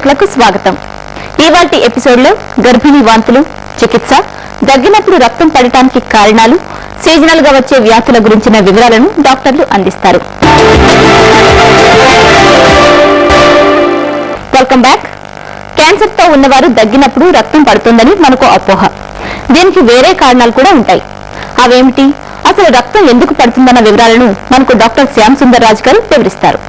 ప్రేక్షకులకు స్వాగతం. ఇవాల్టి ఎపిసోడ్ లో గర్భిణీ వాంతులు, చికిత్స, దగ్గినప్పుడు రక్తం పడటానికి కారణాలు, సీజనల్ గా వచ్చే వ్యాధుల గురించిన వివరాలను డాక్టర్లు అందిస్తారు. Welcome back. క్యాన్సర్ తో ఉన్నవారు దగ్గినప్పుడు రక్తం పడుతుందని మనకు అపోహ. దీనికి వేరే కారణాలు కూడా ఉంటాయి. అవేమిటి, అసలు రక్తం ఎందుకు పడుతుందన్న వివరాలను మనకు డాక్టర్ శ్యామ్ సుందర్ రాజ్ గారు వివరిస్తారు.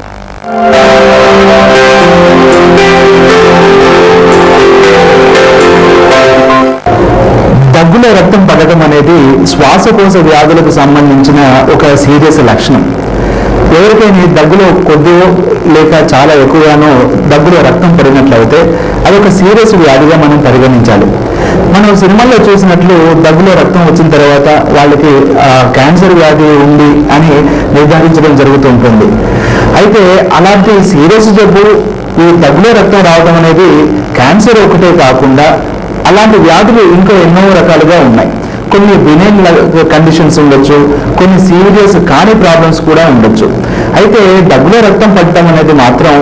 దగ్గులో రక్తం పడటం అనేది శ్వాసకోశ వ్యాధులకు సంబంధించిన ఒక సీరియస్ లక్షణం. ఎవరికైనా దగ్గులో కొద్దిగా లేక చాలా ఎక్కువగానో దగ్గులో రక్తం పడినట్లయితే అదొక సీరియస్ వ్యాధిగా మనం పరిగణించాలి. మనం సినిమాల్లో చూసినట్లు దగ్గులో రక్తం వచ్చిన తర్వాత వాళ్ళకి క్యాన్సర్ వ్యాధి ఉంది అని నిర్ధారించడం జరుగుతుంటుంది. అయితే అలాంటి సీరియస్ జబ్బు ఈ దగ్గులో రక్తం రావడం అనేది క్యాన్సర్ ఒకటే కాకుండా అలాంటి వ్యాధులు ఇంకా ఎన్నో రకాలుగా ఉన్నాయి. కొన్ని బినైన్ కండిషన్స్ ఉండొచ్చు, కొన్ని సీరియస్ కాని ప్రాబ్లమ్స్ కూడా ఉండొచ్చు. అయితే దగ్గులో రక్తం పడటం అనేది మాత్రం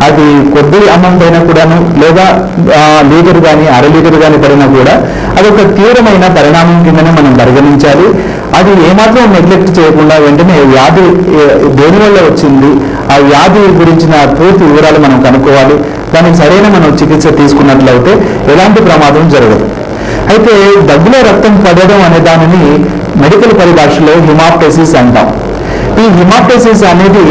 అది కొద్ది అమౌంట్ అయినా కూడాను, లేదా లీటర్ కానీ అర లీటర్ కానీ పడినా కూడా అదొక తీవ్రమైన పరిణామం కిందనే మనం పరిగణించాలి. అది ఏమాత్రం నెగ్లెక్ట్ చేయకుండా వెంటనే వ్యాధి దేనివల్ల వచ్చింది, ఆ వ్యాధి గురించిన పూర్తి వివరాలు మనం కనుక్కోవాలి. దానికి సరైన మనం చికిత్స తీసుకున్నట్లయితే ఎలాంటి ప్రమాదం జరగదు. అయితే దగ్గులో రక్తం పడడం అనే దానిని మెడికల్ పరిభాషలో హిమాప్టెసిస్ అంటాం. ఈ హిమాప్టెసిస్ అనేది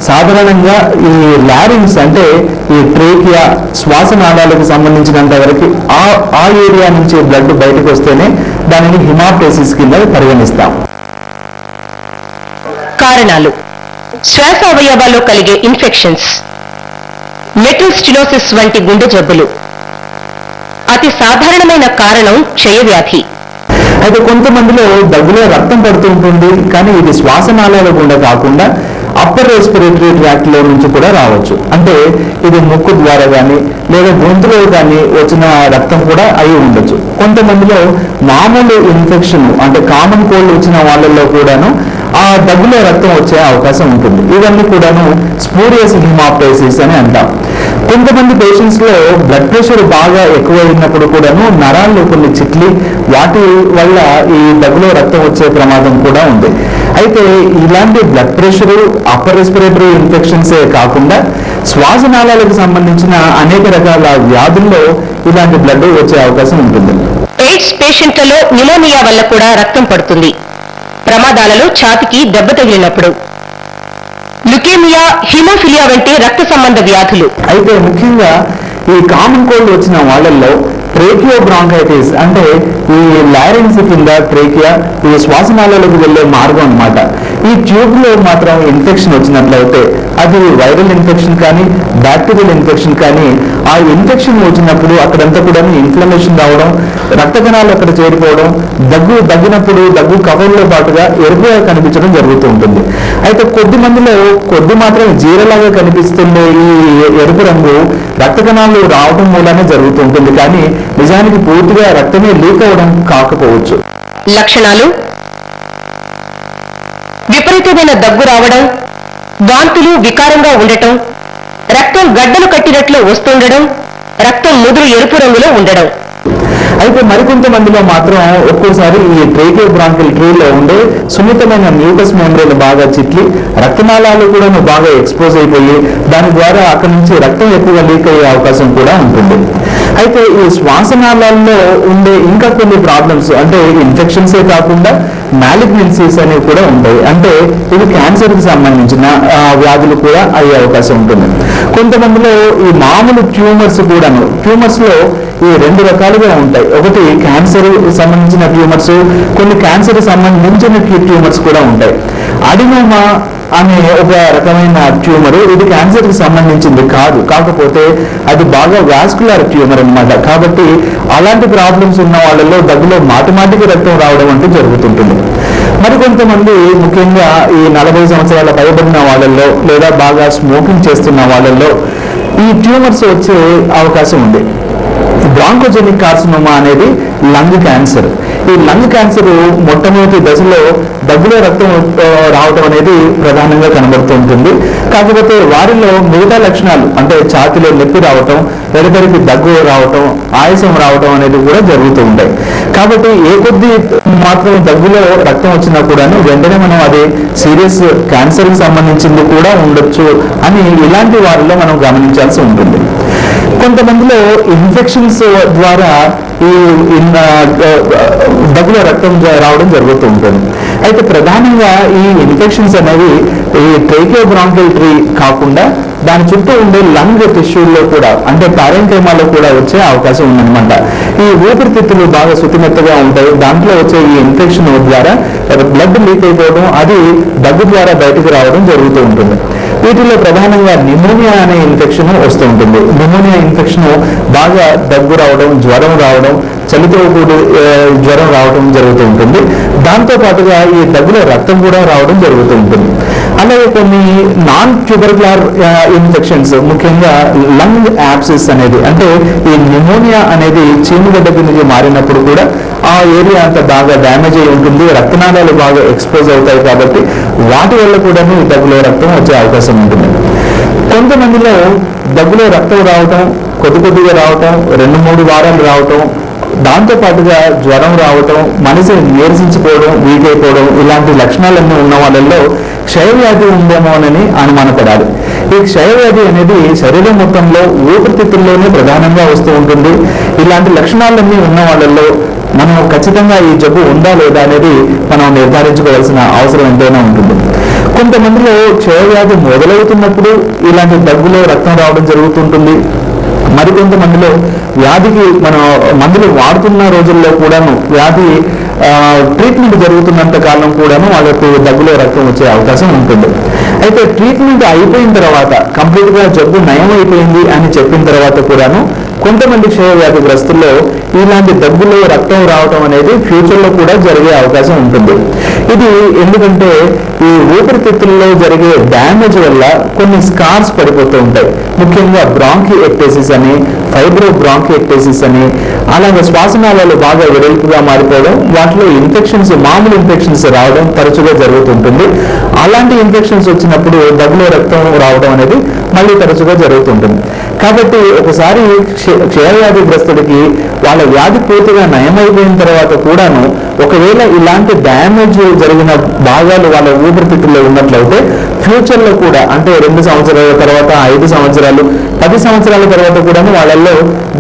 సాధారణంగా ఈ లారింగ్స్ అంటే ఈ ట్రేకియా శ్వాసనాళాలకు సంబంధించినంత వరకు ఆ ఏరియా నుంచి బ్లడ్ బయటకు వస్తేనే దానిని హిమాప్టెసిస్ కింద పరిగణిస్తాం. కారణాలు: శ్వాస అవయవాల్లో కలిగే ఇన్ఫెక్షన్స్, మెటల్ స్టినోసిస్ వంటి గుండె జబ్బులు. అతి సాధారణమైన కారణం క్షయవ్యాధి. అయితే కొంతమందిలో దగ్గులో రక్తం పడుతూ ఉంటుంది, కానీ ఇది శ్వాసనాళాల గుండా కాకుండా అప్పర్ రెస్పిరేటరీ ట్రాక్ట్ లో నుంచి కూడా రావచ్చు. అంటే ఇది ముక్కు ద్వారా కానీ లేదా గొంతులో కానీ వచ్చిన రక్తం కూడా అయి ఉండొచ్చు. కొంతమందిలో మామూలు ఇన్ఫెక్షన్ అంటే కామన్ కోల్డ్ వచ్చిన వాళ్ళల్లో కూడాను ఆ దగ్గులో రక్తం వచ్చే అవకాశం ఉంటుంది. ఇవన్నీ కూడాను స్పూరియస్ హిమాప్టెసిస్ అని అంటాం. కొంతమంది పేషెంట్స్ లో బ్లడ్ ప్రెషర్ బాగా ఎక్కువైనప్పుడు కూడాను నరాల్లో కొన్ని చిట్లి వాటి వల్ల ఈ దగ్గులో రక్తం వచ్చే ప్రమాదం కూడా ఉంది. అయితే ఇలాంటి బ్లడ్ ప్రెషరు, అప్పర్ రెస్పిరేటరీ ఇన్ఫెక్షన్సే కాకుండా శ్వాసనాళాలకు సంబంధించిన అనేక రకాల వ్యాధుల్లో ఇలాంటి బ్లడ్ వచ్చే అవకాశం ఉంటుంది. ఎయిడ్స్ పేషెంట్లలో న్యూమోనియా వల్ల కూడా రక్తం పడుతుంది. ప్రమాదాలలో ఛాతికి దెబ్బ తగిలినప్పుడు. లుకేమియా, హిమోఫిలియా వంటి రక్త సంబంధ వ్యాధులు. అయితే ముఖ్యంగా ఈ కామన్ కోల్డ్ వచ్చిన వాళ్ళల్లో ట్రేకియో బ్రాంకైటిస్ అంటే ఈ లారింగ్స్ కింద ట్రేకియా ఈ శ్వాసనాళాలకు వెళ్లే మార్గం అన్నమాట. ఈ ట్యూబ్ లో మాత్రం ఇన్ఫెక్షన్ వచ్చినట్లయితే అది వైరల్ ఇన్ఫెక్షన్ కానీ బ్యాక్టీరియల్ ఇన్ఫెక్షన్ కానీ ఆ ఇన్ఫెక్షన్ వచ్చినప్పుడు అక్కడంతా కూడా ఇన్ఫ్లమేషన్ రావడం, రక్త కణాలు అక్కడ చేరిపోవడం, దగ్గినప్పుడు దగ్గు కఫంలో పాటుగా ఎరుపుగా కనిపించడం జరుగుతూ ఉంటుంది. అయితే కొద్ది మందిలో కొద్ది మాత్రం జీరలాగా కనిపిస్తుండే ఈ ఎరుపు రంగు రక్త కణాలు రావడం మూలనే జరుగుతూ ఉంటుంది, కానీ నిజానికి పూర్తిగా రక్తమే లీక్ అవడం కాకపోవచ్చు. లక్షణాలు: విపరీతమైన దగ్గు రావడం, వాంతులు వికారంగా ఉండటం, రక్తం గడ్డలు కట్టినట్లు వస్తుండడం, రక్తం ముదురు ఎరుపు రంగులో ఉండడం. అయితే మరికొంతమందిలో మాత్రం ఒక్కోసారి ఈ ట్రేకియో బ్రాంకిల్ ట్రీలో ఉండే సున్నితమైన మ్యూకస్ మెంబ్రేన్ బాగా చిట్లి రక్తనాళాలు కూడా బాగా ఎక్స్పోజ్ అయిపోయి దాని ద్వారా అక్కడి నుంచి రక్తం ఎక్కువగా లీక్ అయ్యే అవకాశం కూడా ఉంటుంది. అయితే ఈ శ్వాసనాళాల్లో ఉండే ఇంకా కొన్ని ప్రాబ్లమ్స్ అంటే ఇన్ఫెక్షన్సే కాకుండా మ్యాలిగ్నెన్సీస్ అనేవి కూడా ఉంటాయి. అంటే ఇవి క్యాన్సర్కి సంబంధించిన వ్యాధులు కూడా అయ్యే అవకాశం ఉంటుంది. కొంతమందిలో ఈ మామూలు ట్యూమర్స్ కూడాను, ట్యూమర్స్ లో ఈ రెండు రకాలుగా ఉంటాయి. ఒకటి క్యాన్సర్ సంబంధించిన ట్యూమర్స్, కొన్ని క్యాన్సర్ సంబంధించిన ట్యూమర్స్ కూడా ఉంటాయి. అడినోమా అనే ఒక రకమైన ట్యూమర్, ఇది క్యాన్సర్ కి సంబంధించింది కాదు, కాకపోతే అది బాగా వాస్కులర్ ట్యూమర్ అన్నమాట. కాబట్టి అలాంటి ప్రాబ్లమ్స్ ఉన్న వాళ్ళలో దగ్గులో మాటిమాటికి రక్తం రావడం అంటూ జరుగుతుంటుంది. మరికొంతమంది ముఖ్యంగా ఈ 40 సంవత్సరాల పైబడిన వాళ్ళల్లో లేదా బాగా స్మోకింగ్ చేస్తున్న వాళ్ళల్లో ఈ ట్యూమర్స్ వచ్చే అవకాశం ఉంది. బ్రాంకోజెనిక్ కార్సినోమా అనేది లంగ్ క్యాన్సర్. ఈ లంగ్ క్యాన్సర్ మొట్టమొదటి దశలో దగ్గులో రక్తం రావడం అనేది ప్రధానంగా కనబడుతూ ఉంటుంది. కాకపోతే వారిలో మిగతా లక్షణాలు అంటే ఛాతీలో నొప్పి రావటం, పెరిపెరికి దగ్గు రావటం, ఆయాసం రావటం అనేది కూడా జరుగుతూ ఉంటాయి. కాబట్టి ఏ కొద్ది మాత్రం దగ్గులో రక్తం వచ్చినా కూడాను వెంటనే మనం అది సీరియస్ క్యాన్సర్కి సంబంధించింది కూడా ఉండొచ్చు అని ఇలాంటి వారిలో మనం గమనించాల్సి ఉంటుంది. కొంతమందిలో ఇన్ఫెక్షన్స్ ద్వారా ఈ దగ్గులో రక్తం రావడం జరుగుతూ ఉంటుంది. అయితే ప్రధానంగా ఈ ఇన్ఫెక్షన్స్ అనేవి ఈ ట్రేకియోబ్రాంకియల్ ట్రీ కాకుండా దాని చుట్టూ ఉండే లంగ్ టిష్యూల్లో కూడా అంటే పారెన్కైమాలో కూడా వచ్చే అవకాశం ఉందన్నమాట. ఈ ఊపిరితిత్తులు బాగా శుతిమెత్తగా ఉంటాయి. దాంట్లో వచ్చే ఈ ఇన్ఫెక్షన్ ద్వారా బ్లడ్ లీక్ అయిపోవడం, అది దగ్గు ద్వారా బయటకు రావడం జరుగుతూ ఉంటుంది. వీటిలో ప్రధానంగా నిమోనియా అనే ఇన్ఫెక్షన్ వస్తూ ఉంటుంది. నిమోనియా ఇన్ఫెక్షన్ బాగా దగ్గు రావడం, జ్వరం రావడం, చలితో కూడి జ్వరం రావడం జరుగుతూ ఉంటుంది. దాంతో పాటుగా ఈ దగ్గులో రక్తం కూడా రావడం జరుగుతూ ఉంటుంది. అలాగే కొన్ని నాన్ ట్యూబర్కులర్ ఇన్ఫెక్షన్స్, ముఖ్యంగా లంగ్ యాప్సిస్ అనేది అంటే ఈ నిమోనియా అనేది చీముగడ్డ కిందకి మారినప్పుడు కూడా ఆ ఏరియా అంతా బాగా డ్యామేజ్ అయి ఉంటుంది. రక్తనాళాలు బాగా ఎక్స్పోజ్ అవుతాయి. కాబట్టి వాటి వల్ల కూడా ఈ దగ్గులో రక్తం వచ్చే అవకాశం ఉంటుంది. కొంతమందిలో దగ్గులో రక్తం రావటం, కొద్దిగా రావటం, 2-3 వారాలు రావటం, దాంతో పాటుగా జ్వరం రావటం, మనిషి నీరసించిపోవడం, వీక్ అయిపోవడం, ఇలాంటి లక్షణాలన్నీ ఉన్న వాళ్ళల్లో క్షయవ్యాధి ఉందేమోనని అనుమానపడాలి. ఈ క్షయవ్యాధి అనేది శరీరం మొత్తంలో ఊపిరితిత్తుల్లోనే ప్రధానంగా వస్తూ ఉంటుంది. ఇలాంటి లక్షణాలన్నీ ఉన్న వాళ్ళల్లో మనం ఖచ్చితంగా ఈ జబ్బు ఉందా లేదా అనేది మనం నిర్ధారించుకోవాల్సిన అవసరం ఎంతైనా ఉంటుంది. కొంతమందిలో క్షయవ్యాధి మొదలవుతున్నప్పుడు ఇలాంటి దగ్గులో రక్తం రావడం జరుగుతుంటుంది. మరికొంతమందిలో వ్యాధికి మనం మందులు వాడుతున్న రోజుల్లో కూడాను వ్యాధి ట్రీట్మెంట్ జరుగుతున్నంత కాలం కూడాను వాళ్ళకు దగ్గులో రక్తం వచ్చే అవకాశం ఉంటుంది. అయితే ట్రీట్మెంట్ అయిపోయిన తర్వాత కంప్లీట్గా జబ్బు నయం అయిపోయింది అని చెప్పిన తర్వాత కూడాను కొంతమంది క్షయవ్యాధిగ్రస్తుల్లో ఇలాంటి దగ్గులో రక్తం రావడం అనేది ఫ్యూచర్లో కూడా జరిగే అవకాశం ఉంటుంది. ఇది ఎందుకంటే ఈ ఊపిరితిత్తుల్లో జరిగే డ్యామేజ్ వల్ల కొన్ని స్కార్స్ పడిపోతూ ఉంటాయి. ముఖ్యంగా బ్రాంకిఎక్టేసిస్ అని, ఫైబ్రో బ్రాంకిఎక్టేసిస్ అని, అలాగే శ్వాసనాళాలు బాగా వెడల్పుగా మారిపోవడం, వాటిలో ఇన్ఫెక్షన్స్, మామూలు ఇన్ఫెక్షన్స్ రావడం తరచుగా జరుగుతుంటుంది. అలాంటి ఇన్ఫెక్షన్స్ వచ్చినప్పుడు దగ్గులో రక్తం రావడం అనేది మళ్ళీ తరచుగా జరుగుతుంటుంది. కాబట్టి ఒకసారి క్షయవ్యాధిగ్రస్తుడికి వాళ్ళ వ్యాధి పూర్తిగా నయమైపోయిన తర్వాత కూడాను ఒకవేళ ఇలాంటి డ్యామేజ్ జరిగిన భాగాలు వాళ్ళ ఊపిరితిత్తుల్లో ఉన్నట్లయితే ఫ్యూచర్లో కూడా అంటే 2 సంవత్సరాల తర్వాత, 5 సంవత్సరాలు, 10 సంవత్సరాల తర్వాత కూడాను వాళ్ళల్లో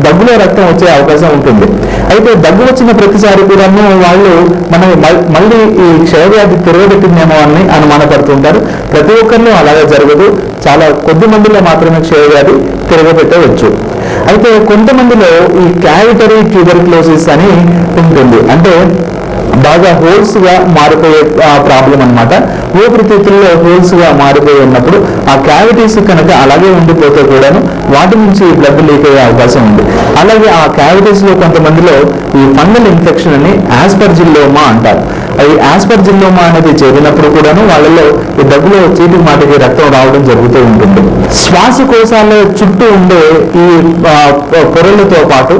దగ్గులో రక్తం వచ్చే అవకాశం ఉంటుంది. అయితే దగ్గు వచ్చిన ప్రతిసారి కూడాను వాళ్ళు మనం మళ్ళీ ఈ క్షయవ్యాధి తిరగబెట్టిందేమో అని అనుమానపడుతుంటారు. ప్రతి ఒక్కరిలో అలాగే జరగదు. చాలా కొద్ది మందిలో మాత్రమే క్షయవ్యాధి తిరగబెట్టవచ్చు. అయితే కొంతమందిలో ఈ క్యావిటరీ ట్యూబర్క్లోసిస్ అని ఉంటుంది. అంటే బాగా హోల్స్ గా మారిపోయే ప్రాబ్లం అన్నమాట. ఊపిరితిత్తుల్లో హోల్స్ గా మారిపోయి ఉన్నప్పుడు ఆ క్యావిటీస్ కనుక అలాగే ఉండిపోతే కూడాను వాటి నుంచి బ్లడ్ లీక్ అయ్యే అవకాశం ఉంది. అలాగే ఆ క్యావిటీస్ లో కొంతమందిలో ఈ ఫంగల్ ఇన్ఫెక్షన్ అని ఆస్పర్జిల్లోమా అంటారు. ఈ ఆస్పర్జిల్లోమా అనేది చేరినప్పుడు కూడాను వాళ్ళలో ఈ దగ్గులో చీటి మాటికి రక్తం రావడం జరుగుతూ ఉంటుంది. శ్వాసకోశాల చుట్టూ ఉండే ఈ పొరలతో పాటు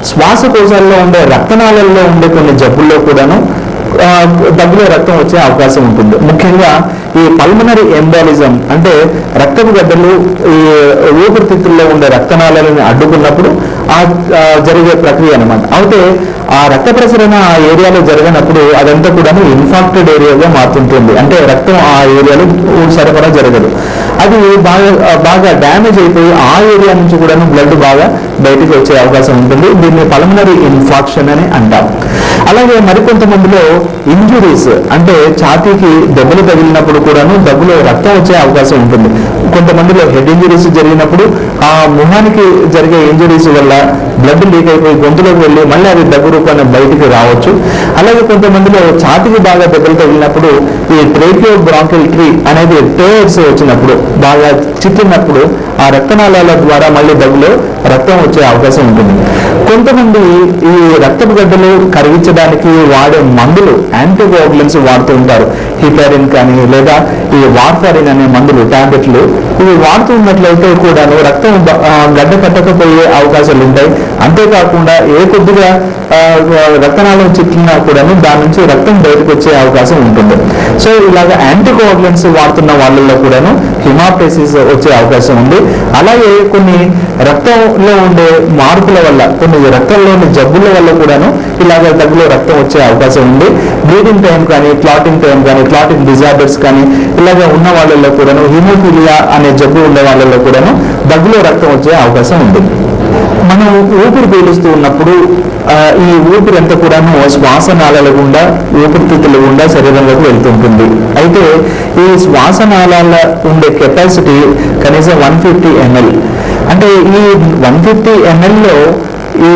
శ్వాసకోశాల్లో ఉండే రక్తనాళాల్లో ఉండే కొన్ని జబ్బుల్లో కూడాను దగ్గులో రక్తం వచ్చే అవకాశం ఉంటుంది. ముఖ్యంగా ఈ పల్మనరీ ఎంబాలిజం అంటే రక్తపు గడ్డలు ఈ ఊపిరితిత్తుల్లో ఉండే రక్తనాళాలను అడ్డుకున్నప్పుడు జరిగే ప్రక్రియ అన్నమాట. అయితే ఆ రక్త ప్రసరణ ఆ ఏరియాలో జరిగినప్పుడు అదంతా కూడా ఇన్ఫాక్టెడ్ ఏరియాగా మారుతుంటుంది. అంటే రక్తం ఆ ఏరియాలో సరఫరా జరగదు. అది బాగా డ్యామేజ్ అయిపోయి ఆ ఏరియా నుంచి కూడా బ్లడ్ బాగా బయటకు వచ్చే అవకాశం ఉంటుంది. దీన్ని పల్మనరీ ఇన్ఫాక్షన్ అని అంటాం. అలాగే మరికొంతమందిలో ఇంజురీస్ అంటే ఛాతీకి దెబ్బలు తగిలినప్పుడు కూడాను దగ్గులో రక్తం వచ్చే అవకాశం ఉంటుంది. కొంతమందిలో హెడ్ ఇంజురీస్ జరిగినప్పుడు ఆ ముఖానికి జరిగే ఇంజురీస్ వల్ల బ్లడ్ లీక్ అయిపోయి గొంతులోకి వెళ్ళి మళ్ళీ అది దగ్గు రూపాన్ని బయటికి రావచ్చు. అలాగే కొంతమందిలో ఛాతీకి బాగా దెబ్బలు తగిలినప్పుడు ఈ ట్రేకియోబ్రాంకియల్ ట్రీ అనేది టేర్స్ వచ్చినప్పుడు బాగా చిట్టినప్పుడు ఆ రక్తనాళాల ద్వారా మళ్ళీ దగ్గులో రక్తం వచ్చే అవకాశం ఉంటుంది. కొంతమంది ఈ రక్తపు గడ్డలు కరిగించడానికి వాడే మందులు యాంటీకోయాగులెంట్స్ వాడుతూ ఉంటారు. హిపారిన్ కానీ లేదా ఈ వార్ఫారిన్ అనే మందులు టాబ్లెట్లు ఇవి వాడుతూ ఉన్నట్లయితే కూడాను రక్తం గడ్డ కట్టకపోయే అవకాశాలు ఉంటాయి. అంతేకాకుండా ఏ కొద్దిగా రక్తనాళం చిట్లినా కూడాను దాని నుంచి రక్తం బయటకు వచ్చే అవకాశం ఉంటుంది. సో ఇలాగ యాంటీకోయాగులెంట్స్ వాడుతున్న వాళ్ళల్లో కూడాను హిమాప్టైసిస్ వచ్చే అవకాశం ఉంది. అలాగే కొన్ని రక్తంలో ఉండే మార్పుల వల్ల, కొన్ని రక్తంలోని జబ్బుల వల్ల కూడాను ఇలాగ దగ్గులో రక్తం వచ్చే అవకాశం ఉంది. బ్లీడింగ్ టైం కానీ, క్లాటింగ్ టైం కానీ, క్లాటింగ్ డిజార్డర్స్ కానీ ఇలాగ ఉన్న వాళ్ళల్లో కూడాను, హిమోఫిలియా అనే జబ్బు ఉండే వాళ్ళల్లో కూడాను దగ్గులో రక్తం వచ్చే అవకాశం ఉంది. మనం ఊపిరి పీలుస్తూ ఉన్నప్పుడు ఈ ఊపిరి అంతా కూడాను శ్వాసనాళాల గుండా, ఊపిరితిత్తుల గుండా శరీరంలోకి వెళ్తుంటుంది. అయితే ఈ శ్వాసనాళాల ఉండే కెపాసిటీ కనీసం 150 ml. అంటే ఈ 150 mlలో ఈ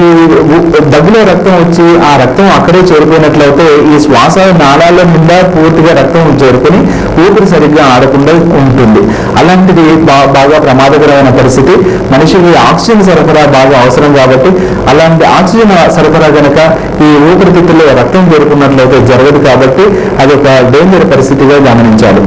దగ్గులో రక్తం వచ్చి ఆ రక్తం అక్కడే చేరిపోయినట్లయితే ఈ శ్వాస నాళాల నిండా పూర్తిగా రక్తం చేరుకొని ఊపిరి సరిగ్గా ఆడకుండా ఉంటుంది. అలాంటిది బాగా ప్రమాదకరమైన పరిస్థితి. మనిషికి ఆక్సిజన్ సరఫరా బాగా అవసరం కాబట్టి అలాంటి ఆక్సిజన్ సరఫరా కనుక ఈ ఊపిరితిత్తుల్లో రక్తం చేరుకున్నట్లయితే జరగదు. కాబట్టి అది ఒక డేంజర్ పరిస్థితిగా గమనించాలి.